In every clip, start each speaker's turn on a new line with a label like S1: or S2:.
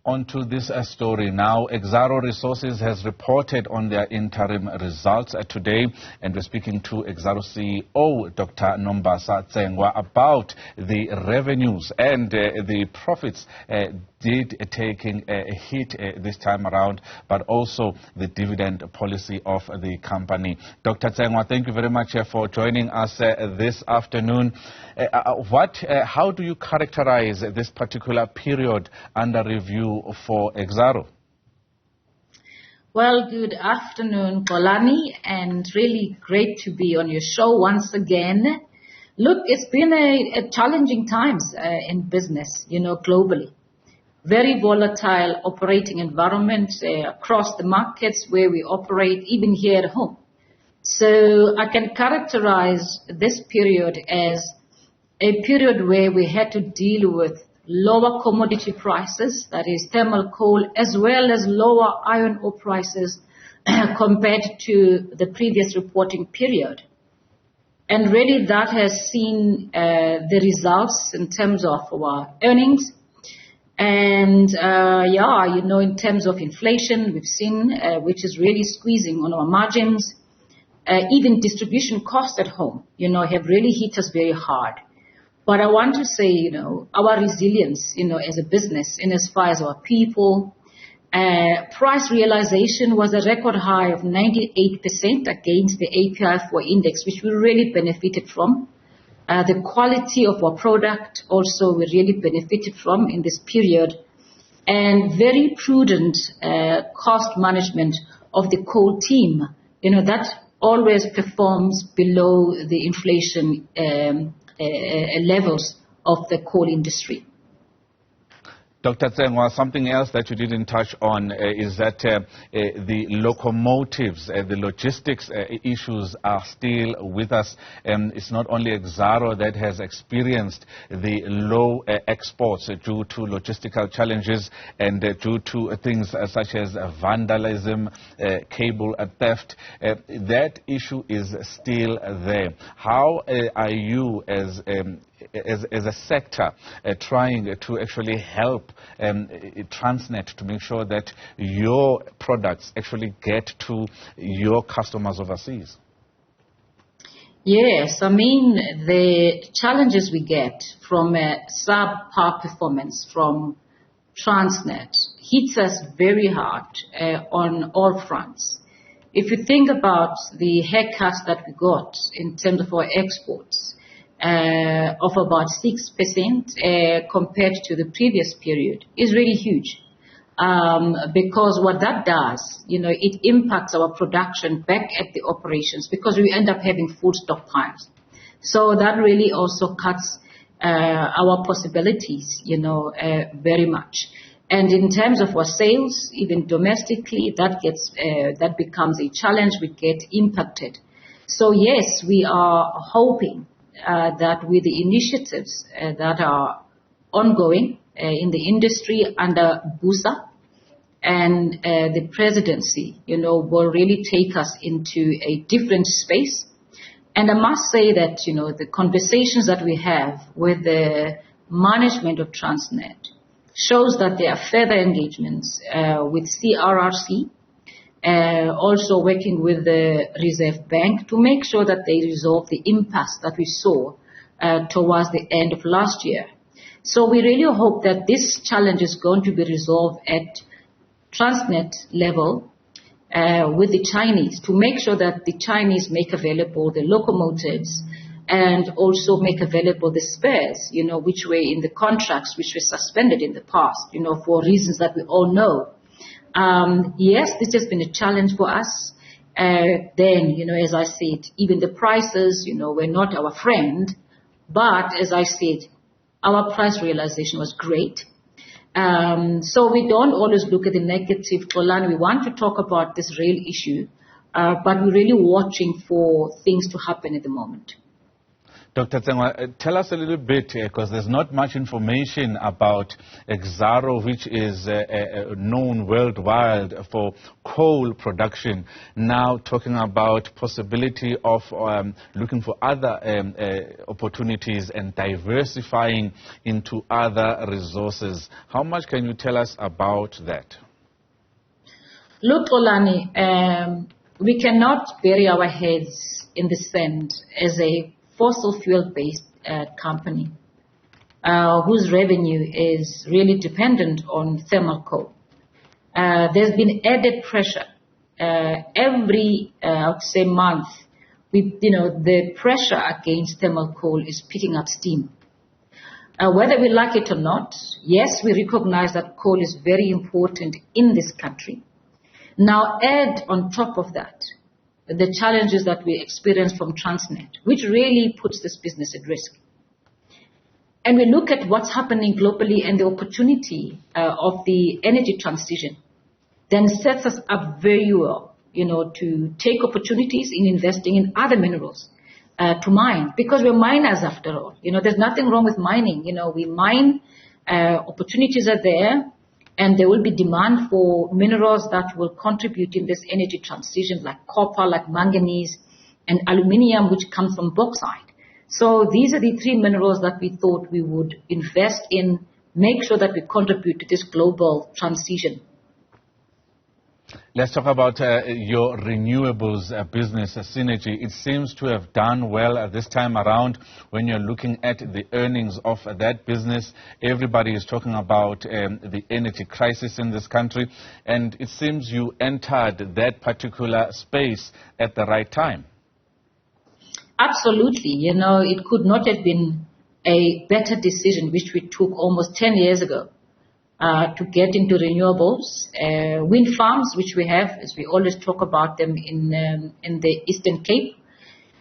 S1: onto this story now. Exxaro Resources has reported on their interim results today, and we're speaking to Exxaro CEO Dr. Nombasa Tsengwa about the revenues and the profits taking a hit this time around, but also the dividend policy of the company. Dr. Tsengwa, thank you very much for joining us this afternoon. How do you characterize this particular period under review for Exxaro?
S2: Well, good afternoon, Xolani, and really great to be on your show once again. Look, it's been a challenging times in business, globally. Very volatile operating environment across the markets where we operate, even here at home. So I can characterize this period as a period where we had to deal with lower commodity prices, that is thermal coal, as well as lower iron ore prices compared to the previous reporting period. And really that has seen the results in terms of our earnings. And in terms of inflation, we've seen, which is really squeezing on our margins. Even distribution costs at home, have really hit us very hard. But I want to say, our resilience, as a business, in as far as our people, price realization was a record high of 98% against the API4 index, which we really benefited from. The quality of our product also we really benefited from in this period, and very prudent cost management of the coal team, that always performs below the inflation levels of the coal industry.
S1: Dr. Tsengwa, something else that you didn't touch on is that the locomotives, the logistics issues are still with us. It's not only Exxaro that has experienced the low exports due to logistical challenges and due to things such as vandalism, cable theft. That issue is still there. How are you as a sector trying to actually help Transnet to make sure that your products actually get to your customers overseas?
S2: Yes, the challenges we get from subpar performance from Transnet hits us very hard on all fronts. If you think about the haircuts that we got in terms of our exports, of about 6% compared to the previous period is really huge. Because what that does, it impacts our production back at the operations because we end up having full stockpiles. So that really also cuts our possibilities, very much. And in terms of our sales, even domestically, that becomes a challenge. We get impacted. So yes, we are hoping that with the initiatives that are ongoing in the industry under BUSA and the presidency, will really take us into a different space. And I must say that, the conversations that we have with the management of Transnet shows that there are further engagements with CRRC, also working with the Reserve Bank to make sure that they resolve the impasse that we saw towards the end of last year. So we really hope that this challenge is going to be resolved at Transnet level with the Chinese to make sure that the Chinese make available the locomotives and also make available the spares, which were in the contracts which were suspended in the past, for reasons that we all know. Yes, this has been a challenge for us. Then, as I said, even the prices, were not our friend. But as I said, our price realization was great. So we don't always look at the negative. We want to talk about this real issue, but we're really watching for things to happen at the moment.
S1: Dr. Tsengwa, tell us a little bit, because there's not much information about Exxaro, which is known worldwide for coal production, now talking about possibility of looking for other opportunities and diversifying into other resources. How much can you tell us about that?
S2: Look, Xolani, we cannot bury our heads in the sand as a fossil fuel-based company whose revenue is really dependent on thermal coal. There's been added pressure every, I would say, month. The pressure against thermal coal is picking up steam. Whether we like it or not, yes, we recognize that coal is very important in this country. Now add on top of that the challenges that we experience from Transnet, which really puts this business at risk. And we look at what's happening globally and the opportunity of the energy transition, then sets us up very well, to take opportunities in investing in other minerals to mine, because we're miners after all. There's nothing wrong with mining. We mine, opportunities are there, and there will be demand for minerals that will contribute in this energy transition, like copper, like manganese, and aluminium, which comes from bauxite. So these are the three minerals that we thought we would invest in, make sure that we contribute to this global transition.
S1: Let's talk about your renewables business, Cennergi. It seems to have done well this time around. When you're looking at the earnings of that business, everybody is talking about the energy crisis in this country, and it seems you entered that particular space at the right time.
S2: Absolutely. It could not have been a better decision, which we took almost 10 years ago. To get into renewables, wind farms, which we have, as we always talk about them in the Eastern Cape,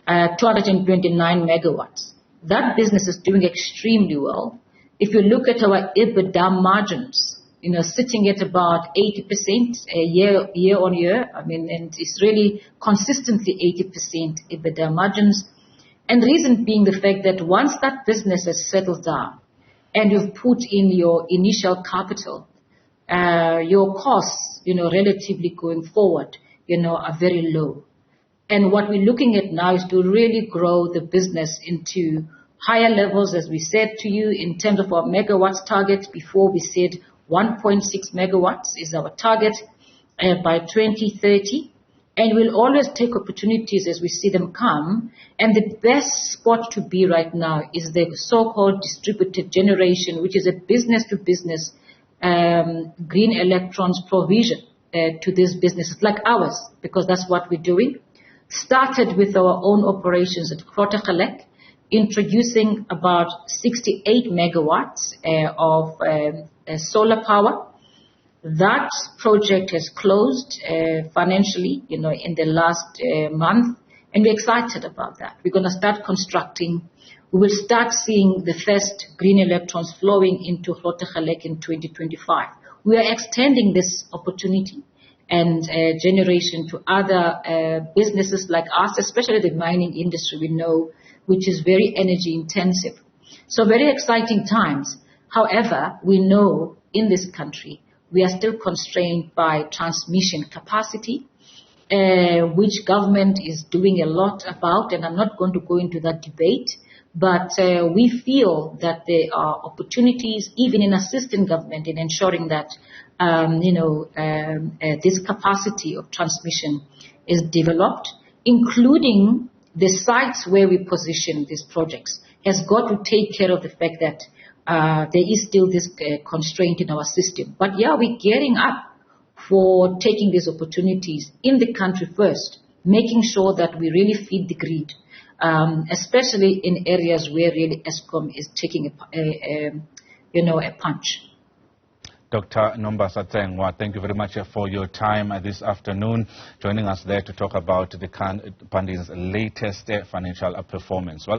S2: 229 megawatts. That business is doing extremely well. If you look at our EBITDA margins, sitting at about 80% year on year, and it's really consistently 80% EBITDA margins. And the reason being the fact that once that business has settled down, and you've put in your initial capital, your costs, relatively going forward, are very low. And what we're looking at now is to really grow the business into higher levels, as we said to you, in terms of our megawatts target. Before we said 1.6 megawatts is our target by 2030. And we'll always take opportunities as we see them come. And the best spot to be right now is the so-called distributed generation, which is a business-to-business green electrons provision to these businesses like ours, because that's what we're doing. Started with our own operations at Grootegeluk, introducing about 68 megawatts of solar power. That project has closed financially, in the last month, and we're excited about that. We're going to start constructing. We will start seeing the first green electrons flowing into Grootegeluk in 2025. We are extending this opportunity and generation to other businesses like us, especially the mining industry we know, which is very energy intensive. So very exciting times. However, we know in this country, we are still constrained by transmission capacity, which government is doing a lot about, and I'm not going to go into that debate, but we feel that there are opportunities, even in assisting government, in ensuring that, this capacity of transmission is developed, including the sites where we position these projects, has got to take care of the fact that there is still this constraint in our system. But yeah, we're gearing up for taking these opportunities in the country first, making sure that we really feed the grid, especially in areas where really Eskom is taking a punch.
S1: Dr. Nombasa Tsengwa, thank you very much for your time this afternoon, joining us there to talk about the company's latest financial performance. Well,